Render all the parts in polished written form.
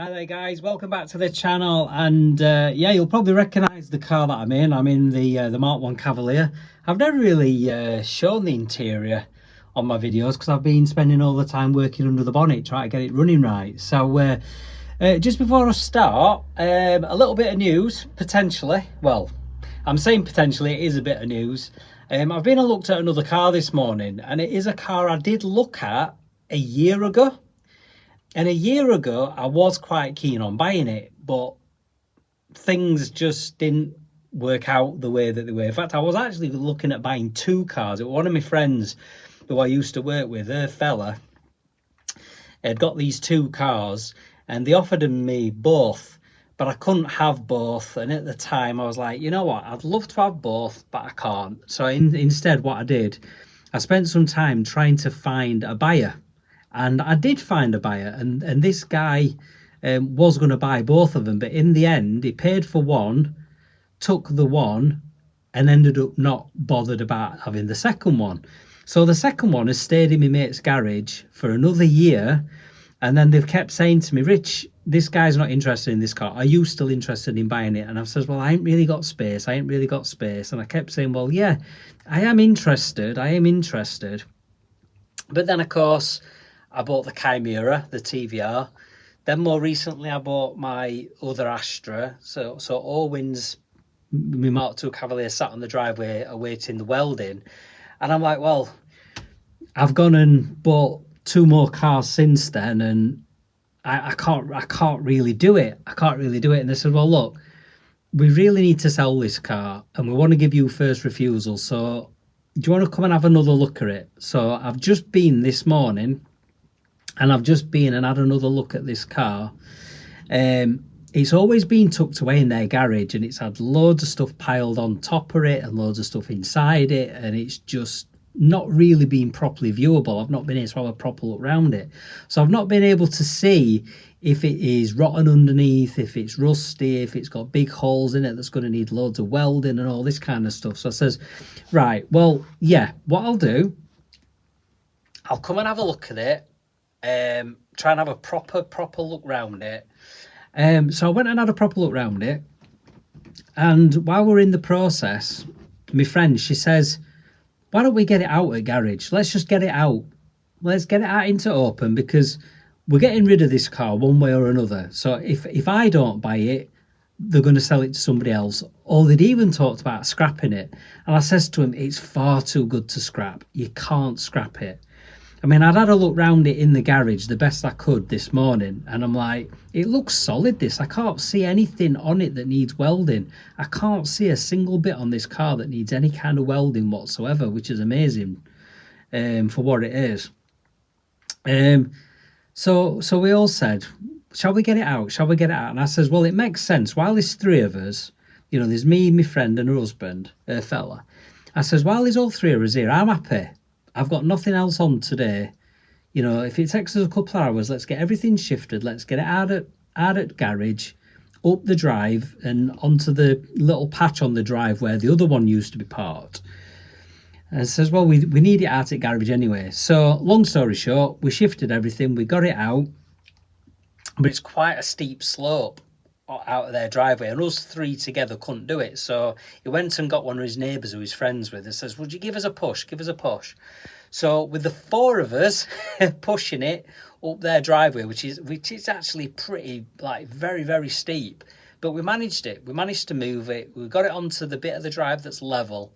Hi there guys, welcome back to the channel. And yeah, you'll probably recognize the car that I'm in the Mark 1 Cavalier. I've never really shown the interior on my videos because I've been spending all the time working under the bonnet trying to get it running right. So just before I start, a little bit of news potentially. Well, I'm saying potentially, it is a bit of news. I've been and looked at another car this morning, and it is a car I did look at a year ago. And a year ago, I was quite keen on buying it, but things just didn't work out the way that they were. In fact, I was actually looking at buying two cars. One of my friends who I used to work with, her fella, had got these two cars, and they offered them me both, but I couldn't have both. And at the time, I was like, you know what? I'd love to have both, but I can't. So instead, what I did, I spent some time trying to find a buyer. And I did find a buyer, and this guy was going to buy both of them. But in the end, he paid for one, took the one, and ended up not bothered about having the second one. So the second one has stayed in my mate's garage for another year. And then they've kept saying to me, Rich, this guy's not interested in this car. Are you still interested in buying it? And I've said, well, I ain't really got space. I ain't really got space. And I kept saying, well, yeah, I am interested. I am interested. But then, of course, I bought the Chimera, the TVR. Then more recently, I bought my other Astra. So Orwin's, my Mark 2 Cavalier, sat on the driveway awaiting the welding. And I'm like, well, I've gone and bought two more cars since then, and I can't really do it. I can't really do it. And they said, well, look, we really need to sell this car, and we want to give you first refusal. So do you want to come and have another look at it? So I've just been this morning, and I've just been and had another look at this car. It's always been tucked away in their garage, and it's had loads of stuff piled on top of it and loads of stuff inside it, and it's just not really been properly viewable. I've not been able to have a proper look around it. So I've not been able to see if it is rotten underneath, if it's rusty, if it's got big holes in it that's going to need loads of welding and all this kind of stuff. So I says, right, well, yeah, what I'll do, I'll come and have a look at it. Try and have a proper look round it. So I went and had a proper look round it, and while we're in the process, my friend, she says, why don't we get it out at garage? Let's just get it out. Let's get it out into open, because we're getting rid of this car one way or another. So if I don't buy it, they're going to sell it to somebody else. Or they'd even talked about scrapping it. And I says to him, it's far too good to scrap. You can't scrap it. I mean, I'd had a look round it in the garage the best I could this morning, and I'm like, it looks solid, this. I can't see anything on it that needs welding. I can't see a single bit on this car that needs any kind of welding whatsoever, which is amazing for what it is. So we all said, shall we get it out? Shall we get it out? And I says, well, it makes sense. While there's three of us, you know, there's me, my friend, and her husband, her fella. I says, while there's all three of us here, I'm happy. I've got nothing else on today. You know, if it takes us a couple of hours, let's get everything shifted. Let's get it out at garage, up the drive, and onto the little patch on the drive where the other one used to be parked. And it says, well, we need it out at garage anyway. So long story short, we shifted everything. We got it out, but it's quite a steep slope out of their driveway, and us three together couldn't do it. So he went and got one of his neighbours who he's friends with and says, would you give us a push? Give us a push. So with the four of us pushing it up their driveway, which is actually pretty, like, very steep, but we managed it. We managed to move it. We got it onto the bit of the drive that's level,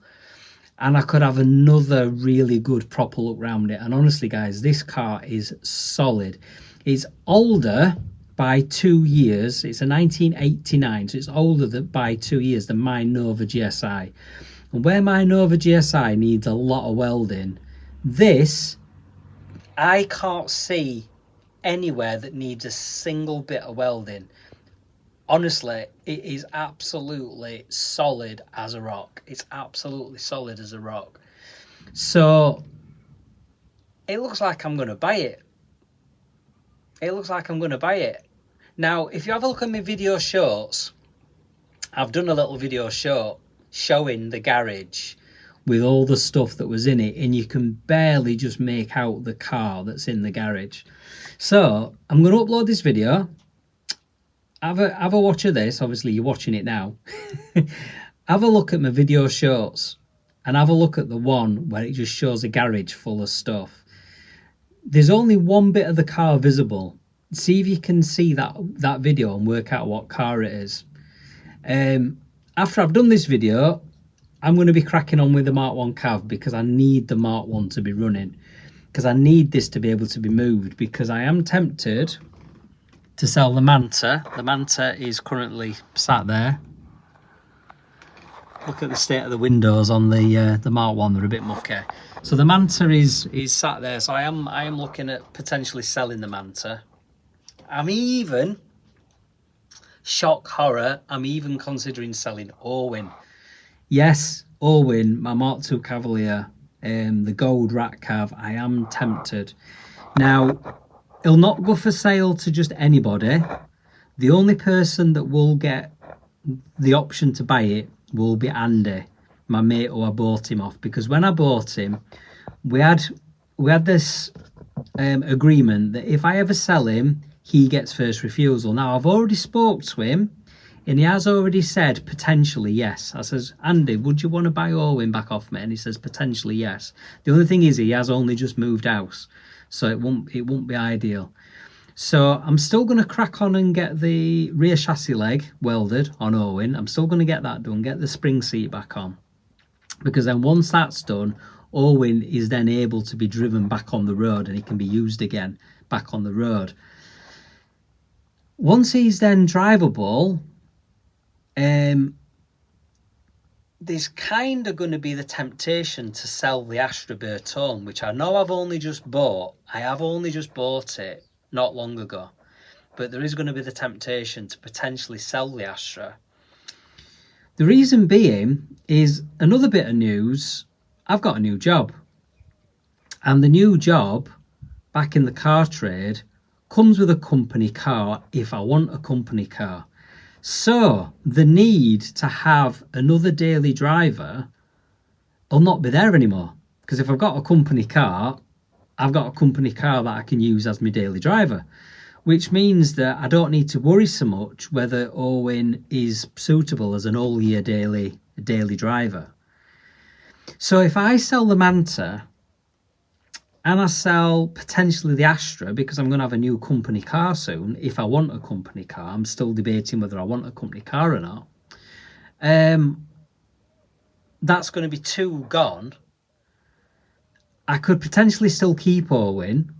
and I could have another really good proper look round it. And honestly, guys, this car is solid. It's older by 2 years. It's a 1989, so it's older by 2 years than my Nova GSI. And where my Nova GSI needs a lot of welding, this, I can't see anywhere that needs a single bit of welding. Honestly, it is absolutely solid as a rock. It's absolutely solid as a rock. So it looks like I'm going to buy it. It looks like I'm going to buy it. Now, if you have a look at my video shorts, I've done a little video short showing the garage with all the stuff that was in it, and you can barely just make out the car that's in the garage. So I'm going to upload this video. have a watch of this. Obviously, you're watching it now. Have a look at my video shorts and have a look at the one where it just shows a garage full of stuff. There's only one bit of the car visible. See if you can see that video and work out what car it is. After I've done this video, I'm going to be cracking on with the Mark 1 Cav because I need the Mark 1 to be running. Because I need this to be able to be moved, because I am tempted to sell the Manta. The Manta is currently sat there. Look at the state of the windows on the Mark 1, they're a bit mucky. So the Manta is sat there, so I am looking at potentially selling the Manta. I'm even, shock horror, I'm even considering selling Orwin. Yes, Orwin, my Mark 2 Cavalier, the gold rat cav, I am tempted. Now, it'll not go for sale to just anybody. The only person that will get the option to buy it will be Andy, my mate who I bought him off, because when I bought him, we had this agreement that if I ever sell him, he gets first refusal. Now, I've already spoke to him, and he has already said potentially yes. I says, Andy, would you want to buy Orwin back off me? And he says potentially yes. The only thing is he has only just moved house, so it won't be ideal. So I'm still going to crack on and get the rear chassis leg welded on Orwin. I'm still going to get that done, get the spring seat back on, because then once that's done, Orwin is then able to be driven back on the road and it can be used again back on the road. Once he's then drivable, there's kind of going to be the temptation to sell the Astra Bertone, which I know I've only just bought. I have only just bought it not long ago, but there is going to be the temptation to potentially sell the Astra. The reason being is another bit of news. I've got a new job, and the new job back in the car trade comes with a company car if I want a company car. So the need to have another daily driver will not be there anymore, because if I've got a company car, I've got a company car that I can use as my daily driver, which means that I don't need to worry so much whether Orwin is suitable as an all-year daily driver. So if I sell the Manta and I sell potentially the Astra, because I'm going to have a new company car soon, if I want a company car, I'm still debating whether I want a company car or not, that's going to be two gone. I could potentially still keep Orwin.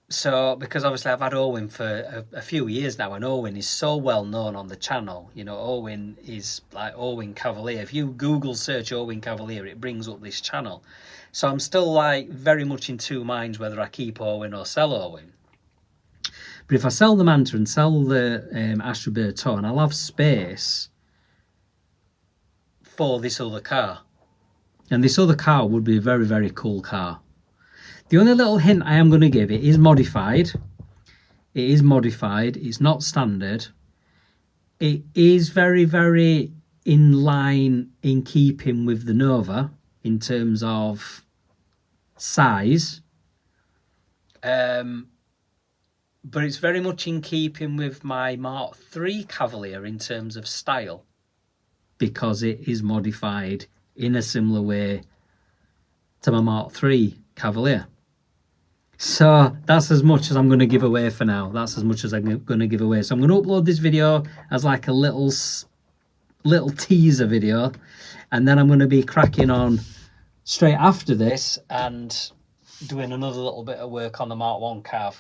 So, because obviously I've had Orwin for a few years now, and Orwin is so well known on the channel. You know, Orwin is like Orwin Cavalier. If you Google search Orwin Cavalier, it brings up this channel. So I'm still like very much in two minds whether I keep Orwin or sell Orwin. But if I sell the Manta and sell the Astra Bertone, I'll have space for this other car. And this other car would be a very, very cool car. The only little hint I am going to give, it is modified. It is modified. It's not standard. It is very, very in line, in keeping with the Nova in terms of size. But it's very much in keeping with my Mark 3 Cavalier in terms of style, because it is modified in a similar way to my Mark 3 Cavalier. So that's as much as I'm going to give away for now. That's as much as I'm going to give away. So I'm going to upload this video as like a little teaser video, and then I'm going to be cracking on straight after this and doing another little bit of work on the Mark 1 Cav,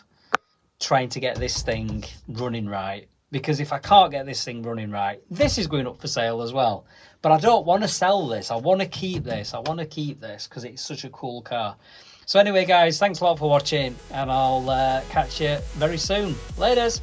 trying to get this thing running right. Because if I can't get this thing running right, this is going up for sale as well. But I don't want to sell this. I want to keep this. I want to keep this because it's such a cool car. So anyway, guys, thanks a lot for watching, and I'll catch you very soon. Laters.